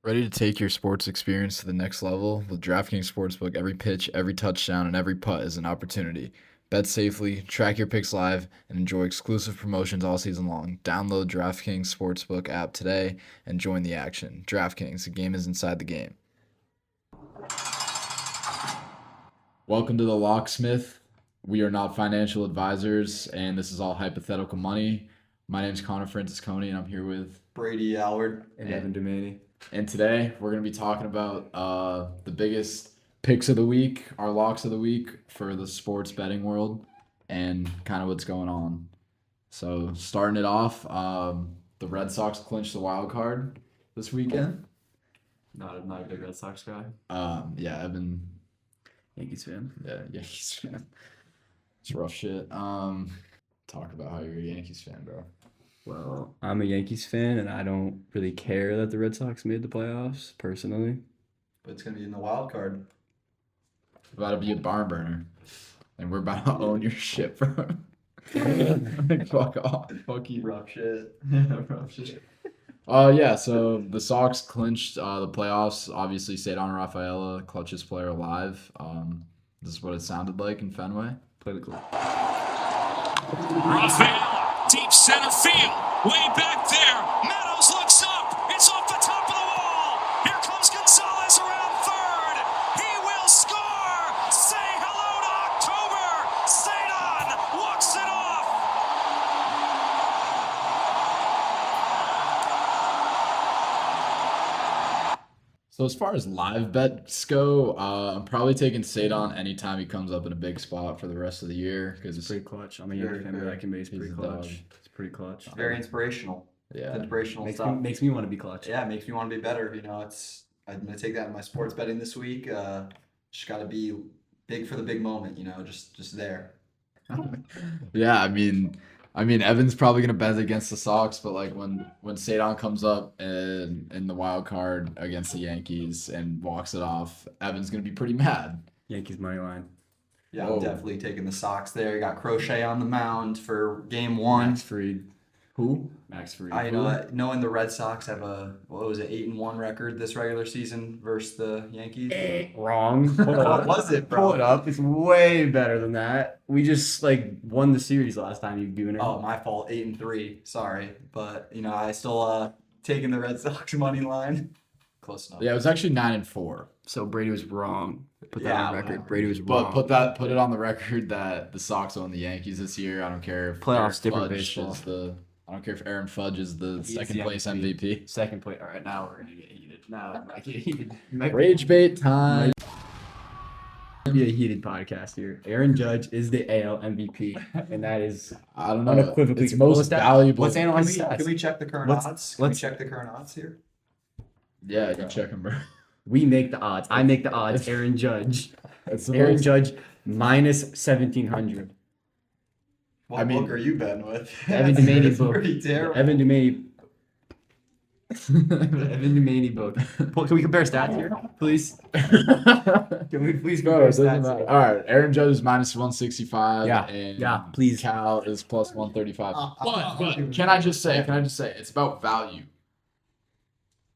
Ready to take your sports experience to the next level? With DraftKings Sportsbook, every pitch, every touchdown, and every putt is an opportunity. Bet safely, track your picks live, and enjoy exclusive promotions all season long. Download DraftKings Sportsbook app today and join the action. DraftKings, the game is inside the game. Welcome to the Locksmith. We are not financial advisors, and this is all hypothetical money. My name is Connor Francisconi, and I'm here with Brady Allward and Evan Dumaney. And today we're going to be talking about the biggest picks of the week, our locks of the week for the sports betting world, and kind of what's going on. So starting it off, the Red Sox clinched the wild card this weekend. Not a big Red Sox guy. Yeah, Evan. Yankees fan. Yeah, Yankees fan. It's rough shit. Talk about how you're a Yankees fan, bro. Well, I'm a Yankees fan, and I don't really care that the Red Sox made the playoffs, personally. But it's going to be in the wild card. About to be a barn burner. And we're about to own your shit, bro. Fuck off. Fuck you. Rough shit. Rough shit. Yeah, so the Sox clinched the playoffs. Obviously, Cedar Rafaela, clutchest player alive. This is what it sounded like in Fenway. Play the clip. Rafaela, deep center field, way back there. Meadows looks up. It's off the top of the wall. Here comes Gonzalez around third. He will score. Say hello to October. Cedar walks it off. So as far as live bets go, I'm probably taking Cedar anytime he comes up in a big spot for the rest of the year because It's pretty clutch. I'm a Very Yankee fan, but good. I can base pretty He's a clutch. dog. It's pretty clutch. Very inspirational. yeah. Inspirational Makes stuff. me want to be clutch. Yeah, it makes me want to be better. You know, I'm going to take that in my sports betting this week. Just got to be big for the big moment, you know, just there. Yeah, I mean, Evan's probably gonna bet against the Sox, but like when Cedar comes up in the wild card against the Yankees and walks it off, Evan's gonna be pretty mad. Yankees money line. Yeah, Whoa. I'm definitely taking the Sox there. You got Crochet on the mound for game one. Max Fried. Who? Max Fried. I know that knowing the Red Sox have a 8-1 record this regular season versus the Yankees. Wrong. What was it, bro? Pull it up. It's way better than that. We just won the series last time you've been it. Oh, my fault. 8-3. Sorry, but you know I still taking the Red Sox money line. Close enough. Yeah, it was actually 9-4. So Brady was wrong. Put that Yeah, on record. whatever. Brady was But wrong. put it on the record that the Sox own the Yankees this year. I don't care if Playoffs, Aaron different Fudge baseball. I don't care if Aaron Fudge is the He's second the place MVP. MVP. Second place. All right, now we're gonna get heated. Now it might get heated. It might Rage bait time. be a heated podcast here. Aaron Judge is the AL MVP, and that is I don't know. unequivocally It's most What's that? valuable. Let's analyze Can stats. we check the current Let's- odds? Can we let's- check the current odds here? Yeah, you check him, bro. We make the odds. I make the odds. Aaron Judge. It's the Aaron most- Judge minus 1,700. What I mean- book are you betting with? Evan That's Dumaney book. pretty terrible. Evan Dumaney. Evan Dumaney book. Can we compare stats here, please? Can we please Bro, compare it doesn't stats? matter. Here? All right, Aaron Judge is minus 165. Yeah, and yeah, please. Cal is plus 135. Uh, But can I just say, it's about value.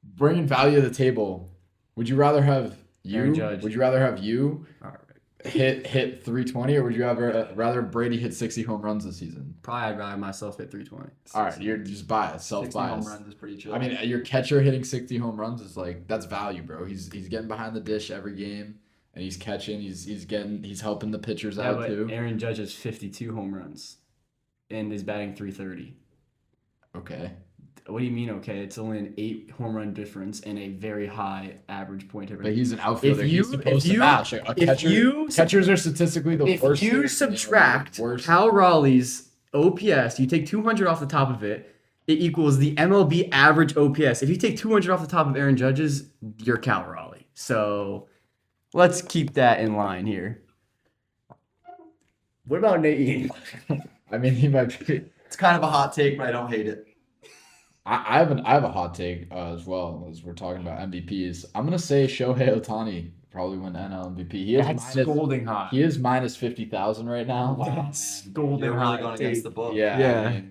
Bringing value to the table. Would you rather have Aaron Judge. Would you rather have you All right. hit 320, or would you rather Brady hit 60 home runs this season? Probably I'd rather myself hit 320. All right, you're just biased, 60 home self-biased. runs is pretty chill. I mean, your catcher hitting 60 home runs is that's value, bro. He's getting behind the dish every game, and he's catching. He's helping the pitchers Yeah, out but too. Aaron Judge has 52 home runs, and is batting 330. Okay. What do you mean? Okay, it's only an 8 home run difference and a very high average point But difference. he's an outfielder. If you- He's supposed if to you- match. A if catcher, you- catchers are statistically the If worst. you hitters in the subtract worst. Cal Raleigh's OPS, you take 200 off the top of it, it equals the MLB average OPS. If you take 200 off the top of Aaron Judge's, you're Cal Raleigh. So let's keep that in line here. What about Nate Eaton? I mean, he might be. it's kind of a hot take, but I don't hate it. I have a hot take as well as we're talking about MVPs. I'm gonna say Shohei Ohtani probably win NL MVP. He is That's minus, scolding hot. he is minus 50,000 right now. That's scolding You're really hot. going against the book. Yeah. Yeah.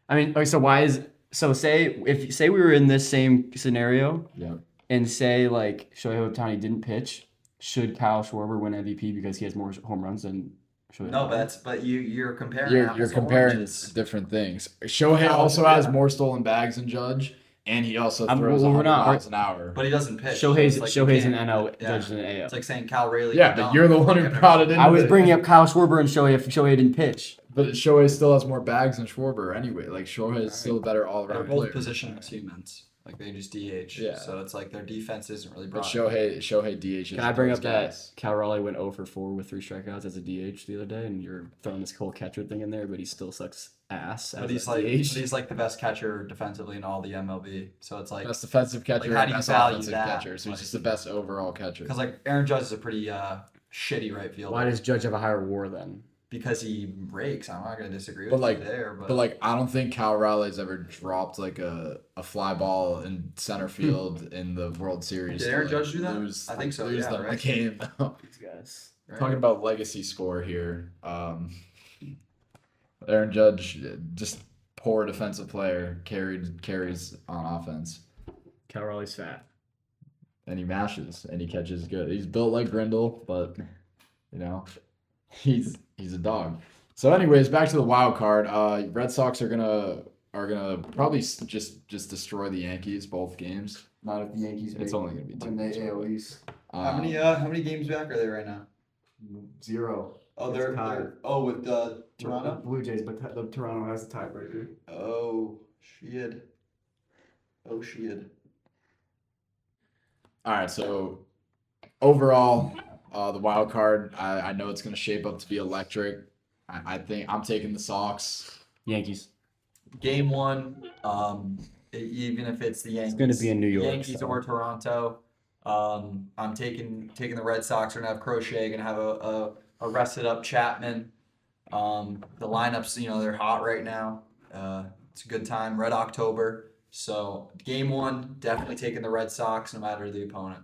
I mean, okay, so why is So say we were in this same scenario Yeah. and say like Shohei Ohtani didn't pitch, should Kyle Schwarber win MVP because he has more home runs than Shohei No, Ohtani? but you're comparing You're apples to comparing oranges. different things. Shohei also has more stolen bags than Judge, and he also throws well, we're 100 not- miles an hour. But he doesn't pitch. so it's like you Shohei's an can't- NL, yeah. Judge an AL. It's like saying Cal Rayleigh. Yeah, can but dunk. you're the one who Like, I've brought never it seen in. I was bringing up Kyle Schwarber and Shohei if Shohei didn't pitch. But Shohei still has more bags than Schwarber anyway. Like Shohei is still a better They're all-around both player. positionless humans. Like they just DH. Yeah. So it's like their defense isn't really But broad. Shohei DH. Can I bring up that Cal Raleigh went 0 for 4 with 3 strikeouts as a DH the other day, and you're throwing this whole catcher thing in there, but he still sucks ass as But he's a like DH. he's like the best catcher defensively in all the MLB. So it's like best defensive catcher, how do you best value offensive that? catcher. So he's just the best overall catcher. because like Aaron Judge is a pretty shitty right fielder. Why does Judge have a higher WAR then? Because he rakes. I'm not gonna disagree with But like, you there. but like, I don't think Cal Raleigh's ever dropped like a fly ball in center field in the World Series. Did to, Aaron like, Judge do that? Lose, I think so, Lose yeah, them the right? game. These guys. right? Talking about legacy score here. Aaron Judge, just poor defensive player, carries on offense, Cal Raleigh's fat. and he mashes and he catches good. He's built like Grindle, but you know, he's a dog. So, anyways, back to the wild card. Red Sox are gonna probably just destroy the Yankees both games. Not if the Yankees It's only gonna be two. win the AL East. How many games back are they right now? 0. Oh, It's tied. with Toronto. Blue Jays, but the Toronto has the tiebreaker. Oh shit. Oh shit. All right, so overall, the wild card, I know it's going to shape up to be electric. I think I'm taking the Sox. Yankees. Game 1, even if it's the Yankees, gonna be in New York, Yankees so. or Toronto. I'm taking the Red Sox. Are gonna have Crochet, gonna have a rested up Chapman. The lineups, they're hot right now. It's a good time, Red October. So game 1, definitely taking the Red Sox, no matter the opponent.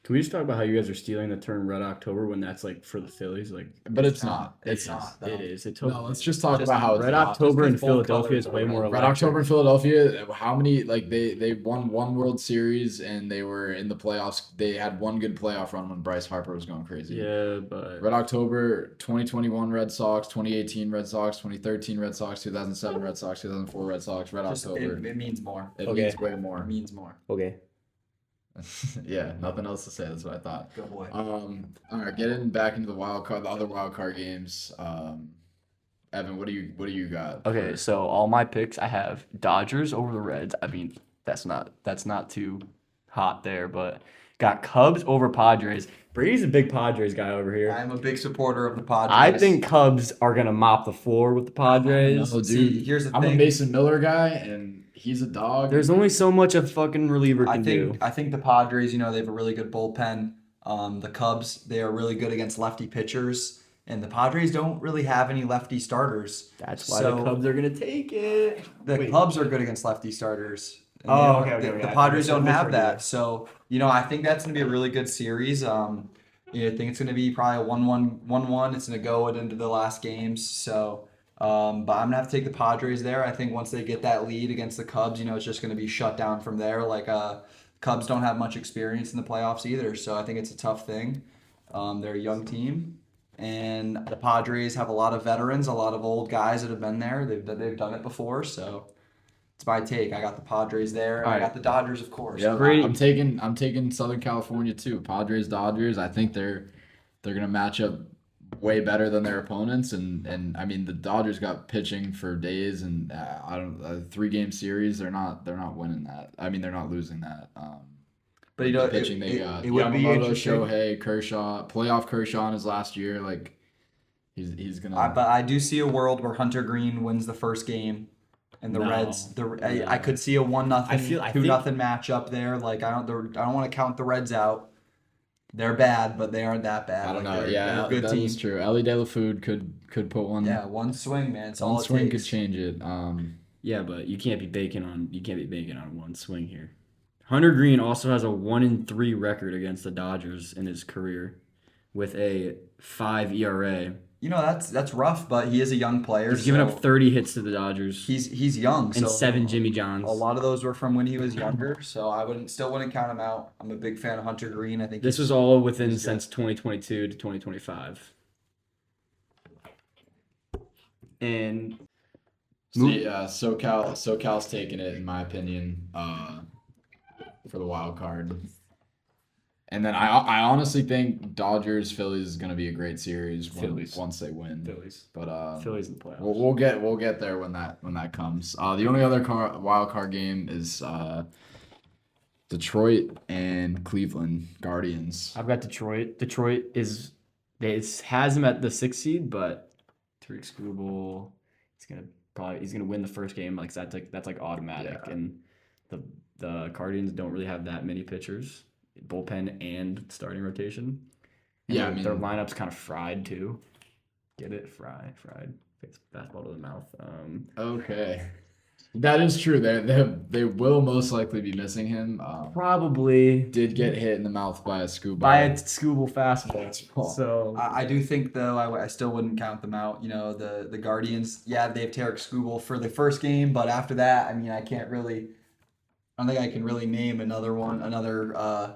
Can we just talk about how you guys are stealing the term Red October when that's like for the Phillies? Like, But it's not. It's not. though. it is. It No, totally let's is. just talk Just about how it's Red not. October in Just bold Philadelphia is colors way are more red. Red electric. October in Philadelphia, how many, like, they won one World Series and they were in the playoffs. They had one good playoff run when Bryce Harper was going crazy. Yeah, but Red October, 2021 Red Sox, 2018 Red Sox, 2013 Red Sox, 2007 Red Sox, 2004 Red Sox, Red Just, October. it means more. It Okay. means way It more. means more. okay. Yeah, nothing else to say. That's what I thought. Good boy. All right, getting back into the other wild card games. Evan, what do you got? Okay, so all my picks, I have Dodgers over the Reds. I mean, that's not too hot there, but got Cubs over Padres. Brady's a big Padres guy over here. I'm a big supporter of the Padres. I think Cubs are gonna mop the floor with the Padres. No, dude. See, here's the I'm thing. a Mason Miller guy, and he's a dog. There's only so much a fucking reliever can do. I think the Padres, they have a really good bullpen. The Cubs, they are really good against lefty pitchers, and the Padres don't really have any lefty starters. That's why So- the Cubs are gonna take it. The Wait. Cubs are good against lefty starters. And Oh, they don't- okay, The I Padres don't misheard have you. that. So, I think that's going to be a really good series. I think it's going to be probably a 1-1. It's going to go into the last games. So, but I'm going to have to take the Padres there. I think once they get that lead against the Cubs, it's just going to be shut down from there. Like, Cubs don't have much experience in the playoffs either. So I think it's a tough thing. They're a young team. And the Padres have a lot of veterans, a lot of old guys that have been there. They've done it before. So it's my take. I got the Padres there. And I Alright. got the Dodgers, of course. Yeah, Brady- I'm taking Southern California too. Padres, Dodgers. I think they're gonna match up way better than their opponents, and I mean the Dodgers got pitching for days, and I don't a 3-game series. They're not winning that. I mean they're not losing that. But The pitching they got it would be Yamamoto, interesting. Shohei, Kershaw, playoff Kershaw in his last year. Like he's gonna. But I do see a world where Hunter Green wins the first game, and the No. Reds. No. I could see a 1-0, I think- 2-0 matchup there. Like I don't want to count the Reds out. They're bad, but they aren't that bad. I don't Like, know. they're Yeah, a good that team. is true. Ellie De La Food could put one. Yeah, one swing, man. It's all One it swing could takes. change it. Yeah, but you can't be banking on one swing here. Hunter Green also has a 1-3 record against the Dodgers in his career, with a 5 ERA that's rough, but he is a young player. He's given so up 30 hits to the Dodgers He's young, and so 7 Jimmy Johns. a lot of those were from when he was younger. So I still wouldn't count him out. I'm a big fan of Hunter Green. I think This he's- was all within he's good. since 2022 to 2025. And See, SoCal's taking it in my opinion for the wild card. And then I honestly think Dodgers Phillies is going to be a great series once they win. Phillies. But Phillies in the playoffs. we'll get there when that comes. The only other wild card game is Detroit and Cleveland Guardians. I've got Detroit. Detroit has him at the 6th seed, but Tariq Skubal he's gonna win the first game. Like that's like automatic. Yeah. And the Guardians don't really have that many pitchers, bullpen and starting rotation. And Yeah, their lineup's kind of fried too. Get it? Fried. It's fastball to the mouth. Okay, that is true. They will most likely be missing him. Probably Did get hit in the mouth by a scuba. by a Skubal fastball. So I do think though I still wouldn't count them out. The Guardians. Yeah, they have Tarek Skubal for the first game, but after that, I mean, I don't think I can really name another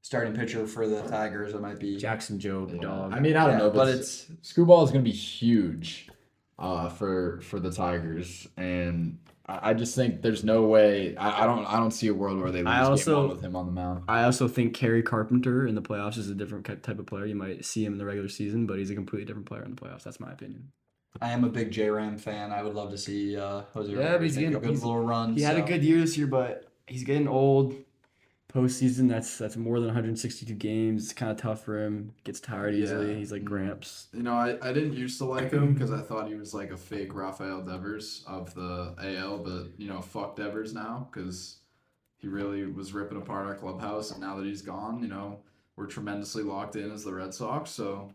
starting pitcher for the Tigers. It might be Jackson Jobe, dog. I mean, I don't know, but it's Screwball is going to be huge for the Tigers, and I just think there's no way. I don't see a world where they lose game one with him on the mound. I also think Kerry Carpenter in the playoffs is a different type of player. You might see him in the regular season, but he's a completely different player in the playoffs. That's my opinion. I am a big J-Ram fan. I would love to see Jose Yeah, Ramirez but he's make getting a good little run. He had a so. good year this year, but he's getting old. Postseason, that's more than 162 games. It's kind of tough for him. Gets tired easily. Yeah. He's like Gramps. I didn't used to like him because I thought he was like a fake Rafael Devers of the AL, but fuck Devers now because he really was ripping apart our clubhouse, and now that he's gone, we're tremendously locked in as the Red Sox. So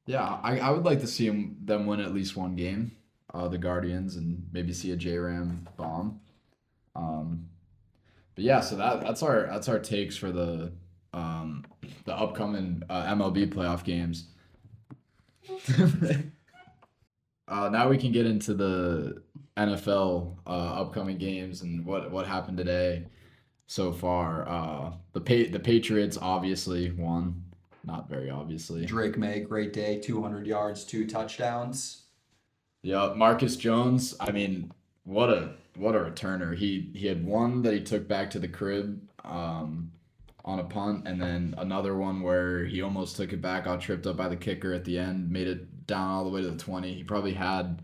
yeah, I would like to see them win at least one game, the Guardians, and maybe see a J-Ram bomb. But yeah, so that's our takes for the upcoming MLB playoff games. Now we can get into the NFL upcoming games and what happened today so far. The Patriots obviously won, not very obviously. Drake May, great day, 200 yards, 2 touchdowns. Yeah, Marcus Jones. I mean, what a returner. He had one that he took back to the crib on a punt, and then another one where he almost took it back, got tripped up by the kicker at the end, made it down all the way to the 20. He probably had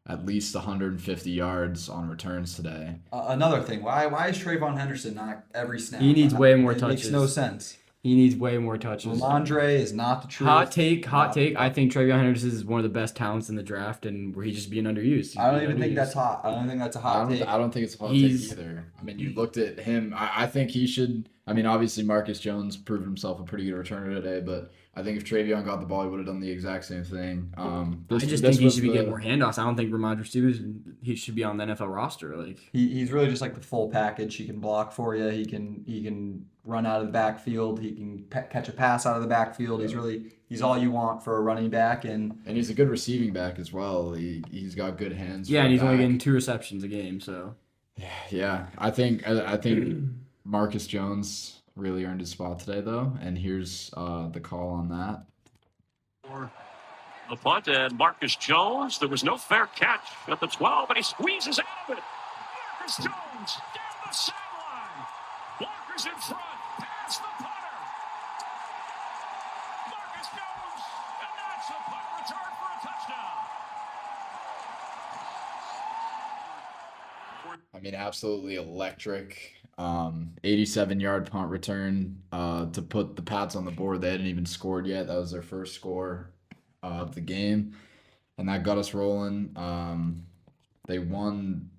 at least 150 yards on returns today. Another thing, why is Trayvon Henderson not every snap? He needs way more It touches. makes no sense. He needs way more touches. Ramondre is not the truth. Hot take. I think Trayvon Henderson is one of the best talents in the draft, and where he's just being underused. I don't even think that's hot. I don't think that's a hot take. I don't think it's a hot take either. I mean, you looked at him. I think he should. I mean, obviously Marcus Jones proved himself a pretty good returner today, but I think if Travion got the ball, he would have done the exact same thing. I just think he should be getting more handoffs. I don't think Ramondre Stevenson he should be on the NFL roster. Like He's really just like the full package. He can block for you. He can run out of the backfield. He can catch a pass out of the backfield. He's all you want for a running back, and he's a good receiving back as well. He's got good hands. yeah, for and he's a only back. getting 2 receptions a game. So Yeah, I think Marcus Jones really earned his spot today, though, and here's the call on that. For the punt, and Marcus Jones. There was no fair catch at the 12, but he squeezes out of it. Marcus Jones down the sideline. Walker's in front. Pass the punter. Marcus Jones, and that's a punt return for a touchdown. I mean, absolutely electric. 87-yard punt return to put the Pats on the board. They hadn't even scored yet. That was their first score of the game, and that got us rolling. They won.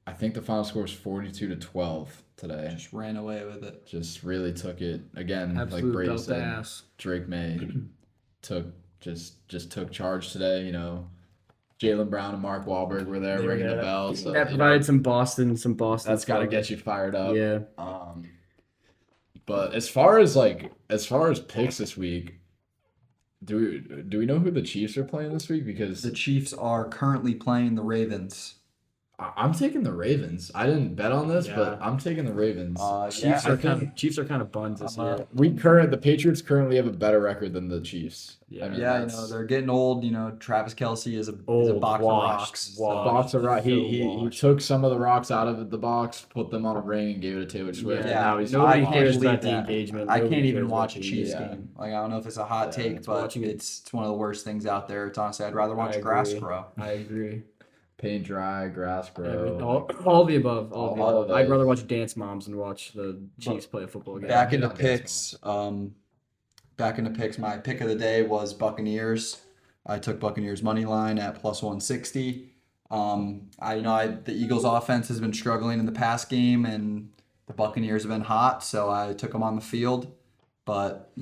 I think the final score was 42-12 today. just ran away with it. Just really took it again. absolute like Brady belt said, ass. Drake May took charge today. Jalen Brown and Mark Wahlberg were there ringing the bell. So, That provided some Boston. that's got to flavor. get you fired up. Yeah. But as far as picks this week, Do we know who the Chiefs are playing this week? Because The Chiefs are currently playing the Ravens. I'm taking the Ravens. I didn't bet on this, but Yeah. I'm taking the Ravens. Chiefs I are think Chiefs are kind of buns this year. the Patriots currently have a better record than the Chiefs. Yeah. I mean, Yeah, that's they're getting old. Travis Kelce is a Old, box washed, of rocks. a washed. box of rock. So He washed. took some of the rocks out of the box, put them on a ring, and gave it to Taylor Swift. Yeah, And now he's nobody I can't cares believe about the that. engagement. I Nobody can't even cares watch a about the Chiefs engagement. game. Like, I don't know if it's a hot Yeah, take, it's but watching it- it's one of the worst things out there. It's honestly, I'd rather watch I grass agree. grow. I agree. paint dry, grass grow. All the above. All, the all above. of I'd those. rather watch Dance Moms than watch the Chiefs play a football game. Back Yeah, into not dance picks. Back into picks. My pick of the day was Buccaneers. I took Buccaneers money line at plus 160. The Eagles offense has been struggling in the past game, and the Buccaneers have been hot, so I took them on the field. But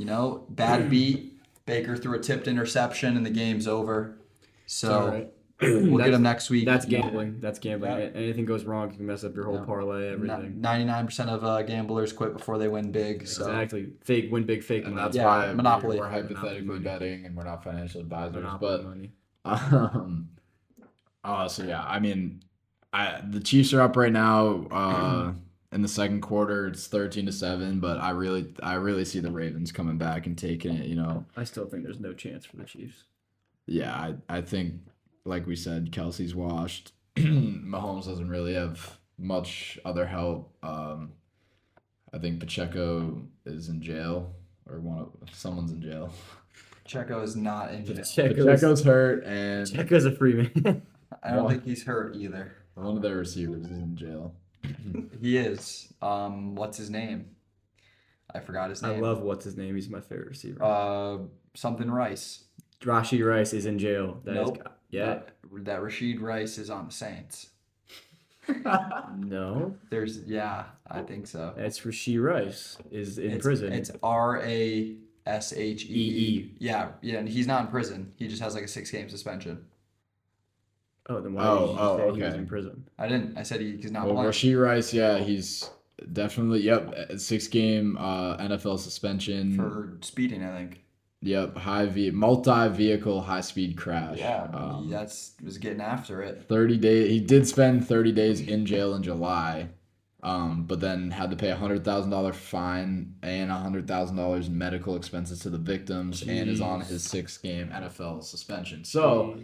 bad beat. Baker threw a tipped interception, and the game's over. So All right. we'll get That's- them next week. That's gambling. That's gambling. Yeah. Anything goes wrong, you can mess up your whole Yeah. parlay, everything. 99% of gamblers quit before they win big. So Exactly. Fake win big, fake And money. that's Yeah, why Monopoly. we're Monopoly hypothetically money. betting and we're not financial advisors. Monopoly But money. so yeah, I mean, the Chiefs are up right now. In the second quarter, it's 13-7, but I really see the Ravens coming back and taking it. I still think there's no chance for the Chiefs. Yeah, I think, like we said, Kelsey's washed. Mahomes doesn't really have much other help. I think Pacheco is in jail, or someone's in jail. Checo is not in jail. Pacheco's hurt, and Checo's a free man. I don't think he's hurt either. one of their receivers is in jail. He is. What's his name? I forgot his I name. love what's his name. He's my favorite receiver. Something Rice. Rashi Rice is in jail. Nope. Yeah. That Rashid Rice is on the Saints. No. I think so. It's Rashi Rice is in It's- prison. It's RASHEE. EE. Yeah, and he's not in prison. He just has like a 6-game suspension. Oh, then why Oh, did you say he was okay. in prison? I didn't. I said he's not Well, playing. Rashid Rice, yeah, he's definitely, 6-game NFL suspension. For speeding, I think. Yep, multi-vehicle high-speed crash. Yeah, he was getting after it. 30 days. He did spend 30 days in jail in July, but then had to pay $100,000 fine and $100,000 in medical expenses to the victims, and is on his 6-game NFL suspension. So,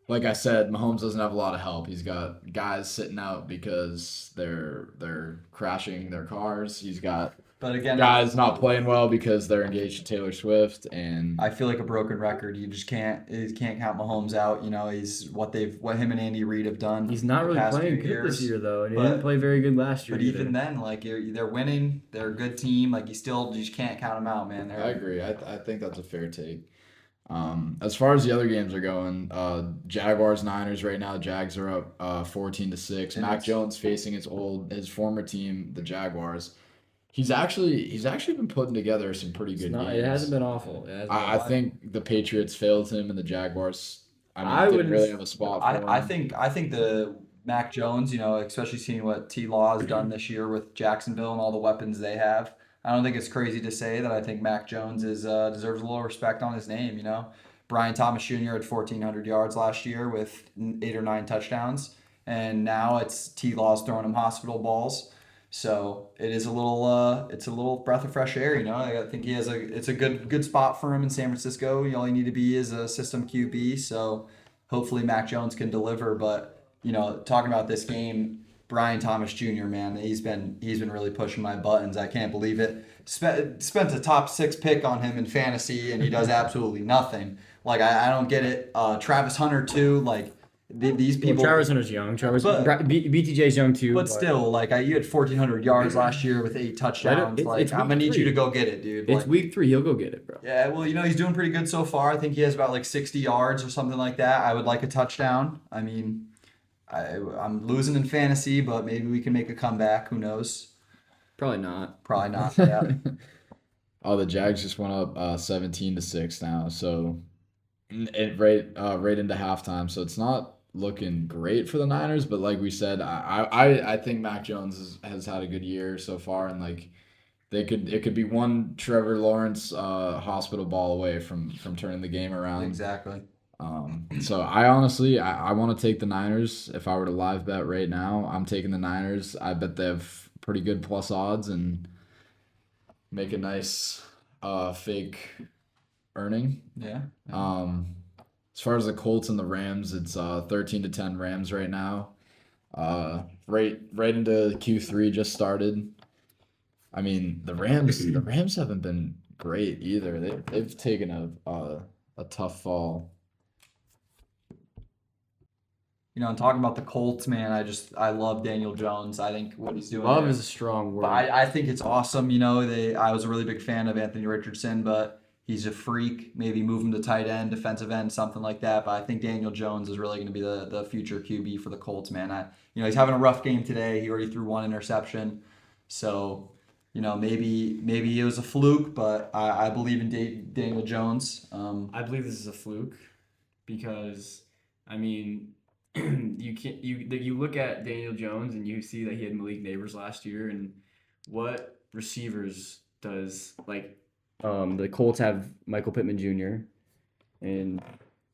like I said, Mahomes doesn't have a lot of help. He's got guys sitting out because they're crashing their cars. He's got But again, guys not playing well because they're engaged to Taylor Swift, and I feel like a broken record. You can't count Mahomes out. He's what him and Andy Reid have done. He's not the really past playing few good this years. year, though, and he But- didn't play very good last year. But even then, like they're winning, they're a good team. Like you just can't count them out, man. I agree. I think that's a fair take. As far as the other games are going, Jaguars Niners right now. Jags are up 14-6. And Mac it's- Jones facing his former team, the Jaguars. He's actually been putting together some pretty good games. It hasn't been awful. I think the Patriots failed him, and the Jaguars. I didn't wouldn't- really have a spot for him. I think the Mac Jones, especially seeing what T. Law has done this year with Jacksonville and all the weapons they have. I don't think it's crazy to say that I think Mac Jones deserves a little respect on his name. Brian Thomas Jr. had 1,400 yards last year with 8 or 9 touchdowns, and now it's T. Law's throwing him hospital balls. So it is a little breath of fresh air. I think it's a good spot for him in San Francisco. All you need to be is a system QB. So hopefully Mac Jones can deliver. But talking about this game, Brian Thomas Jr., man, he's been really pushing my buttons. I can't believe it. Spent a top 6 pick on him in fantasy, and he does absolutely nothing. Like I don't get it. Travis Hunter too. Like these people. Travis Hunter's young. But- BTJ's young too. But still, like you had 1,400 yards last year with 8 touchdowns. it's I'm gonna week need you 3. to go get it, dude. It's Like, week 3. He'll go get it, bro. yeah, well, he's doing pretty good so far. I think he has about like 60 yards or something like that. I would like a touchdown. I mean, I'm losing in fantasy, but maybe we can make a comeback. Who knows? Probably not. Probably not. Yeah. Oh, the Jags just went up 17-6 now, so right into halftime. So it's not looking great for the Niners, but like we said, I think Mac Jones has had a good year so far, and like it could be one Trevor Lawrence hospital ball away from turning the game around. Exactly. So I honestly I want to take the Niners. If I were to live bet right now, I'm taking the Niners. I bet they have pretty good plus odds and make a nice fake earning. Yeah. As far as the Colts and the Rams, it's 13-10 Rams right now. Right into Q3 just started. I mean, the Rams haven't been great either. They've taken a tough fall. And talking about the Colts, man, I love Daniel Jones. I think what he's doing. Love there. is a strong word. But I think it's awesome. I was a really big fan of Anthony Richardson, but he's a freak. Maybe move him to tight end, defensive end, something like that. But I think Daniel Jones is really going to be the future QB for the Colts, man. He's having a rough game today. He already threw one interception, so maybe it was a fluke. But I believe in Daniel Jones. I believe this is a fluke because, I mean, you look at Daniel Jones and you see that he had Malik Neighbors last year, and what receivers does the Colts have Michael Pittman Jr. and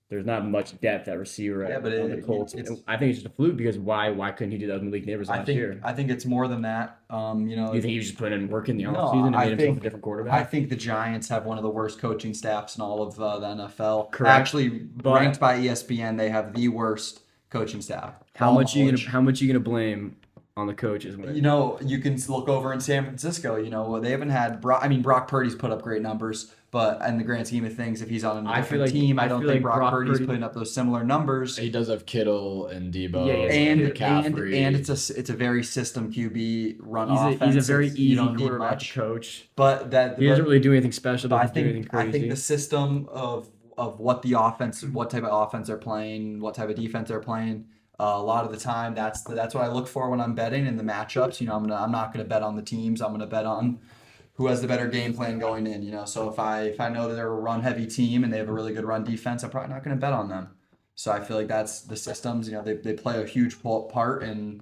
there's not much depth at receiver Yeah, but on the Colts. I think it's just a fluke because why couldn't he do that with Malik Neighbors last year? I think it's more than that. You think he was just putting in work in the No, offseason and I made himself think- a different quarterback? I think the Giants have one of the worst coaching staffs in all of the NFL. Correct. Actually, But- ranked by ESPN, they have the worst coaching staff. How All much you knowledge. gonna blame on the coaches? You can look over in San Francisco. They haven't had Brock Purdy's put up great numbers, but in the grand scheme of things, if he's on a I feel different like- team, I I don't feel think like Brock Brock Purdy's Purdy- putting up those similar numbers. He does have Kittle and Debo Yeah, And McCaffrey. it's a very system QB run offense. He's a very You easy don't need quarterback much. to coach. But He doesn't really do anything special. But Doesn't do anything I crazy. think the system of what type of offense they're playing, what type of defense they're playing. A lot of the time, that's what I look for when I'm betting in the matchups. I'm not gonna bet on the teams. I'm gonna bet on who has the better game plan going in. So if I know that they're a run heavy team and they have a really good run defense, I'm probably not gonna bet on them. So I feel like that's the systems. They play a huge part in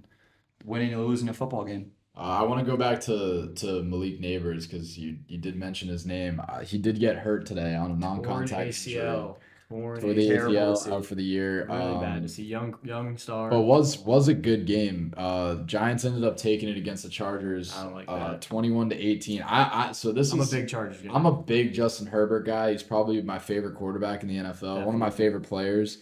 winning or losing a football game. I want to go back to Malik Neighbors because you did mention his name. He did get hurt today on a non-contact ACL. injury for the Terrible to ACL see. out for the year. Really bad to see young star. But was a good game. Giants ended up taking it against the Chargers. I don't like that. 21-18. I'm a big Chargers fan. I'm a big Justin Herbert guy. He's probably my favorite quarterback in the NFL. One of my favorite players.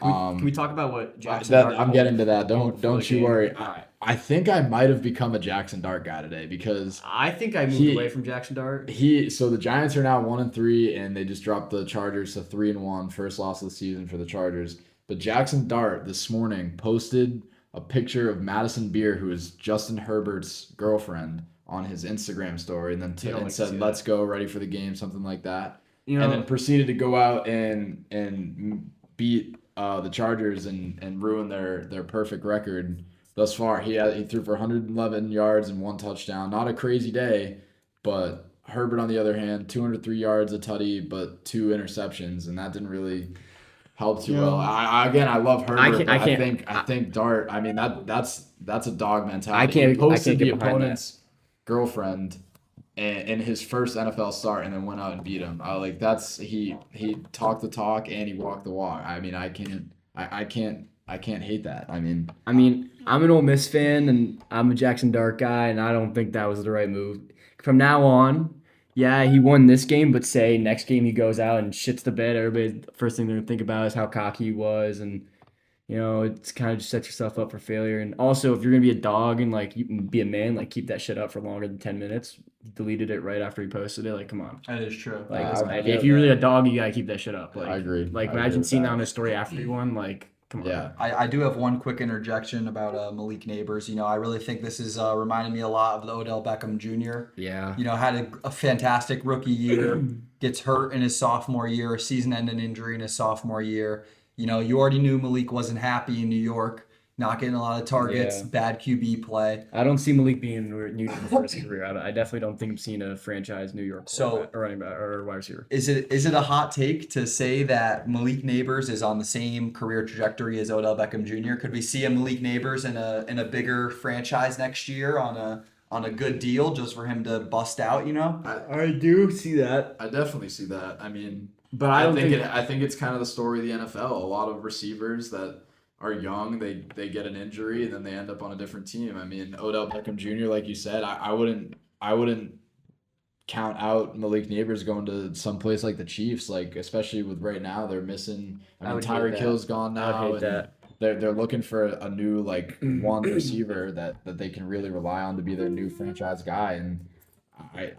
Can we talk about what Jackson? I'm getting to that. Don't you game? worry. Alright. I think I might have become a Jackson Dart guy today because I think I moved away from Jackson Dart. so the Giants are now 1-3 and they just dropped the Chargers to 3-1, first loss of the season for the Chargers. But Jackson Dart this morning posted a picture of Madison Beer, who is Justin Herbert's girlfriend, on his Instagram story, and then You don't like to said, see "Let's go, ready for the game," something like that. You And know, then proceeded to go out and beat the Chargers and ruin their perfect record thus far. He threw for 111 yards and 1 touchdown. Not a crazy day, but Herbert on the other hand, 203 yards, a tutty, but 2 interceptions, and that didn't really help too well. I love Herbert. I think Dart. I mean that's a dog mentality. He posted the get behind opponent's girlfriend in his first NFL start and then went out and beat him. He talked the talk and he walked the walk. I mean, I can't hate that. I mean, I'm an Ole Miss fan and I'm a Jackson Dart guy, and I don't think that was the right move. From now on, yeah, he won this game, but say next game he goes out and shits the bed. Everybody, first thing they're gonna think about is how cocky he was, and it's kind of just set yourself up for failure. And also, if you're gonna be a dog and you can be a man, keep that shit up for longer than 10 minutes. He deleted it right after he posted it. Come on. That is true. If you're really a dog, you gotta keep that shit up. I agree. I agree Imagine with seeing that. that on his story after he won. Come on. yeah. I do have one quick interjection about Malik Neighbors. I really think this is reminding me a lot of the Odell Beckham Jr. Yeah. Had a fantastic rookie year, gets hurt in his sophomore year, a season-ending injury in his sophomore year. You already knew Malik wasn't happy in New York, not getting a lot of targets, Yeah. bad QB play. I don't see Malik being in New York for his career. I definitely don't think I'm seeing a franchise New York quarterback or running back or wide receiver. Is it a hot take to say that Malik Neighbors is on the same career trajectory as Odell Beckham Jr.? Could we see a Malik Neighbors in a bigger franchise next year on on a good deal just for him to bust out, you know? I do see that, I definitely see that. I mean, but I don't think I think it's kind of the story of the NFL. A lot of receivers that are young, they get an injury and then they end up on a different team. I mean, Odell Beckham Jr., like you said, I wouldn't count out Malik Neighbors going to some place like the Chiefs, like especially with right now they're missing. I mean, would hate Tyreek that. Hill's gone I now, would hate and that. they're looking for a new like one receiver that they can really rely on to be their new franchise guy, and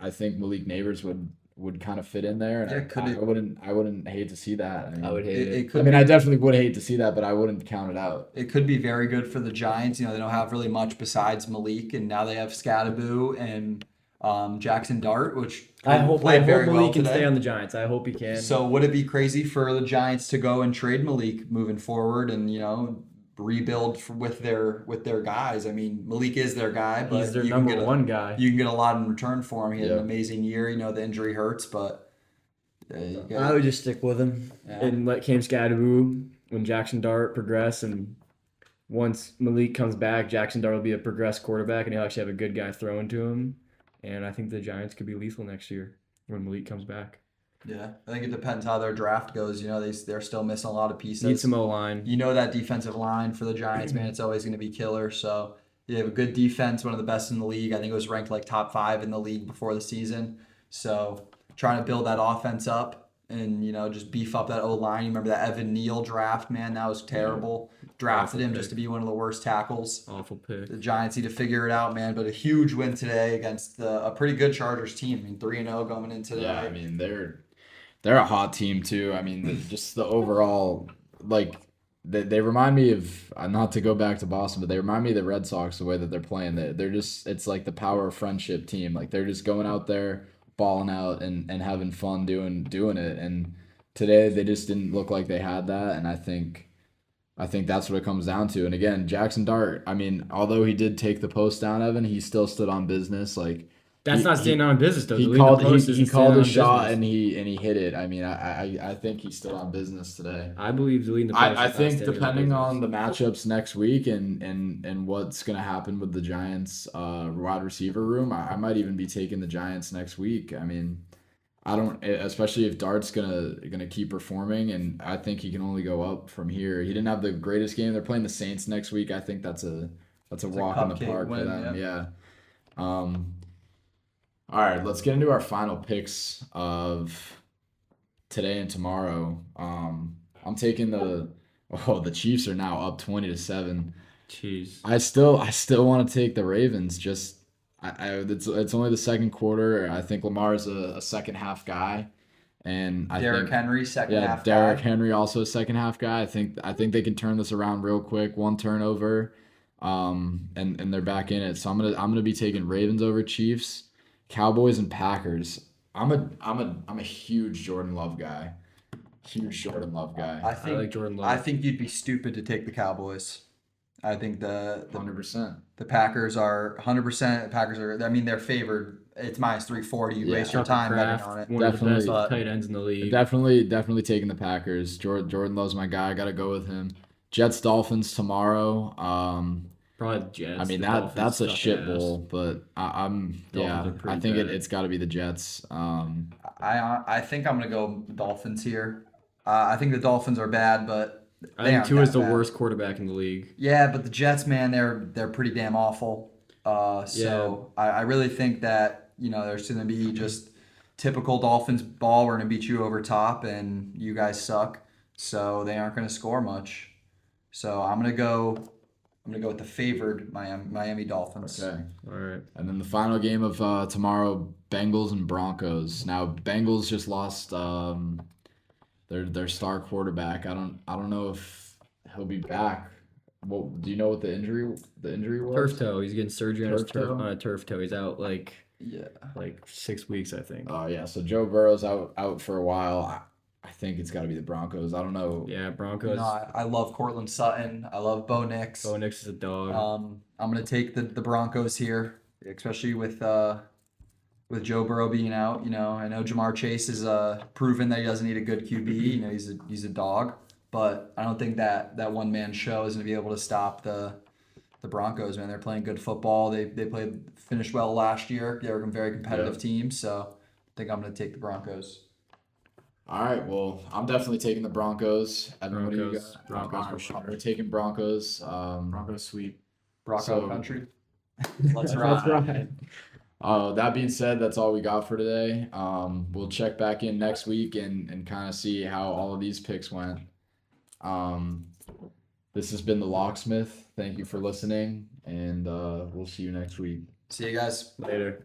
I think Malik Neighbors would kind of fit in there, and Yeah, could it- I wouldn't hate to see that. I mean, I would hate it. It I could mean, be, I definitely would hate to see that, but I wouldn't count it out. it could be very good for the Giants. You know, they don't have really much besides Malik, and now they have Scadaboo and Jackson Dart, which I hope played very Malik well can today. stay on the Giants. I hope he can. So would it be crazy for the Giants to go and trade Malik moving forward and, you know, rebuild with their guys? I mean, Malik is their guy, but he's their you can number get a- one guy. You can get a lot in return for him. He had an Yeah. amazing year. You know, the injury hurts, but I would just stick with him Yeah. and let Cam Scadaboo when Jackson Dart progress, and once Malik comes back, Jackson Dart will be a progressed quarterback, and he'll actually have a good guy throwing to him. And I think the Giants could be lethal next year when Malik comes back. yeah, I think it depends how their draft goes. You know, they're still missing a lot of pieces. Need some O-line. You know that defensive line for the Giants, man, it's always going to be killer. So you have a good defense, one of the best in the league. I think it was ranked like top 5 in the league before the season. So trying to build that offense up and, you know, just beef up that O-line. You remember that Evan Neal draft, man? That was terrible. Drafted him just to be one of the worst tackles. Awful pick. The Giants need to figure it out, man. But a huge win today against a pretty good Chargers team. I mean, 3-0 going into Yeah, the I mean they're a hot team too. I mean, just the overall like they remind me of not to go back to Boston, but they remind me of the Red Sox the way that they're playing. They're just it's like the power of friendship team. Like they're just going out there, balling out and having fun doing it. And today they just didn't look like they had that. And I think that's what it comes down to. And again, Jackson Dart. I mean, although he did take the post down, Evan, he still stood on business. Like. That's not staying on business though. He Deleting called the post he isn't called staying a on shot business. and he hit it. I mean, I think he's still on business today. I believe deleting the post. I is not think staying depending business. on the matchups next week and what's gonna happen with the Giants wide receiver room, I might even be taking the Giants next week. I mean, I don't, especially if Dart's gonna keep performing, and I think he can only go up from here. He didn't have the greatest game. They're playing the Saints next week. I think that's a walk in the cupcake park for win, them. Yeah. All right, let's get into our final picks of today and tomorrow. I'm taking the Chiefs are now up 20-7. Jeez. I still want to take the Ravens. Just it's only the second quarter. I think Lamar's a second half guy, and I Derrick think Henry, second yeah, half Derrick guy. Henry also a second half guy. I think they can turn this around real quick. One turnover, and they're back in it. So I'm gonna be taking Ravens over Chiefs, Cowboys and Packers. I'm a huge Jordan Love guy. Huge Jordan Love guy. I I think like Jordan Love. I think you'd be stupid to take the Cowboys. I think the 100%. the Packers are 100%. Packers are. I mean, they're favored. It's minus 340. You Yeah. waste your Tucker time betting Kraft, on it. one of the Definitely. best tight ends in the league. Definitely taking the Packers. Jordan Love's my guy. I gotta go with him. Jets Dolphins tomorrow. Probably the Jets. I mean the that's Dolphins a suck shit ass. bowl, but I'm Dolphins are I pretty think bad. it's got to be the Jets. I think I'm gonna go Dolphins here. I think the Dolphins are bad, but I they think aren't Tua is that the bad. worst quarterback in the league. Yeah, but the Jets, man, they're pretty damn awful. So I really think that, you know, there's going to be just typical Dolphins ball. We're going to beat you over top, and you guys suck. So they aren't going to score much. So I'm gonna go with the favored Miami Dolphins. Okay. All right. And then the final game of tomorrow, Bengals and Broncos. Now Bengals just lost their star quarterback. I don't know if he'll be back. Well, do you know what the injury was? Turf toe. He's getting surgery on his Turf toe? on a turf toe. He's out like Yeah. 6 weeks, I think. Oh yeah, so Joe Burrow's out for a while. I think it's got to be the Broncos. I don't know. Yeah, You Broncos. know, I love Cortland Sutton. I love Bo Nix. Bo Nix is a dog. I'm gonna take the Broncos here, especially with Joe Burrow being out. You know, I know Jamar Chase is proven that he doesn't need a good QB. You know, he's a dog, but I don't think that one man show is gonna be able to stop the the Broncos, man. They're playing good football. They finished well last year. They were a very competitive team, so I think I'm going to take the Broncos. All right, well, I'm definitely taking the Broncos. Evan, what do you Broncos. got? Broncos for sure. We're taking Broncos. Broncos sweep. Bronco So- country. Let's ride. That being said, that's all we got for today. We'll check back in next week and kind of see how all of these picks went. This has been the Locksmith. Thank you for listening, and we'll see you next week. See you guys. Later.